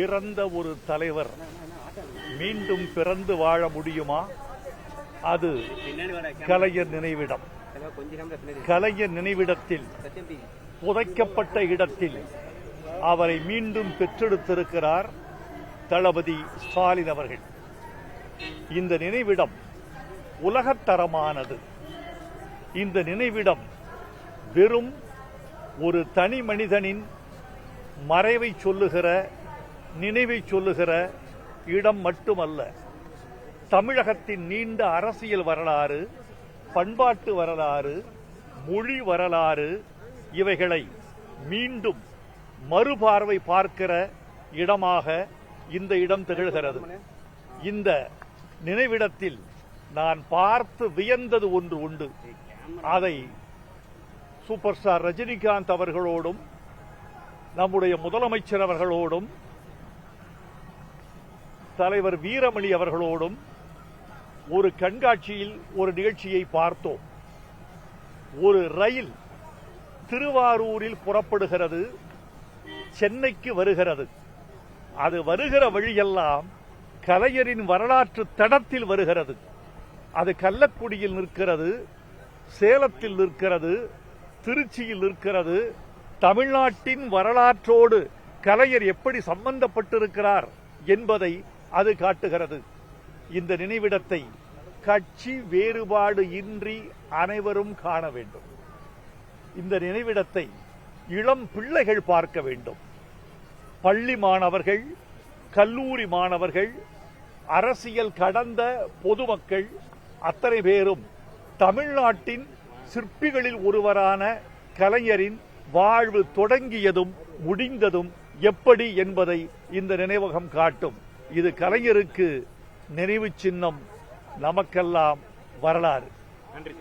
இறந்த ஒரு தலைவர் மீண்டும் பிறந்து வாழ முடியுமா? அது கலைஞர் நினைவிடம். கலைஞர் நினைவிடத்தில் புதைக்கப்பட்ட இடத்தில் அவரை மீண்டும் பெற்றெடுத்திருக்கிறார் தளபதி ஸ்டாலின் அவர்கள். இந்த நினைவிடம் உலகத்தரமானது. இந்த நினைவிடம் வெறும் ஒரு தனி மனிதனின் மறைவை சொல்லுகிற, நினைவை சொல்லுகிற இடம் மட்டுமல்ல. தமிழகத்தின் நீண்ட அரசியல் வரலாறு, பண்பாட்டு வரலாறு, மொழி வரலாறு இவைகளை மீண்டும் மறுபார்வை பார்க்கிற இடமாக இந்த இடம் திகழ்கிறது. இந்த நினைவிடத்தில் நான் பார்த்து வியந்தது ஒன்று உண்டு. அதை சூப்பர் ஸ்டார் ரஜினிகாந்த் அவர்களோடும் நம்முடைய முதலமைச்சர் அவர்களோடும் தலைவர் வீரமணி அவர்களோடும் ஒரு கண்காட்சியில் ஒரு நிகழ்ச்சியை பார்த்தோம். ஒரு ரயில் திருவாரூரில் புறப்படுகிறது, சென்னைக்கு வருகிறது. அது வருகிற வழியெல்லாம் கலைஞரின் வரலாற்று தடத்தில் வருகிறது. அது கள்ளக்குடியில் நிற்கிறது, சேலத்தில் நிற்கிறது, திருச்சியில் நிற்கிறது. தமிழ்நாட்டின் வரலாற்றோடு கலைஞர் எப்படி சம்பந்தப்பட்டிருக்கிறார் என்பதை அது காட்டுகிறது. இந்த நினைவிடத்தை கட்சி வேறுபாடு இன்றி அனைவரும் காண வேண்டும். இந்த நினைவிடத்தை இளம் பிள்ளைகள் பார்க்க வேண்டும். பள்ளி மாணவர்கள், கல்லூரி மாணவர்கள், அரசியல் கடந்த பொதுமக்கள் அத்தனை பேரும் தமிழ்நாட்டின் சிற்பிகளில் ஒருவரான கலைஞரின் வாழ்வு தொடங்கியதும் முடிந்ததும் எப்படி என்பதை இந்த நினைவகம் காட்டும். இது கலைஞருக்கு நினைவு சின்னம், நமக்கெல்லாம் வரலாறு. நன்றி.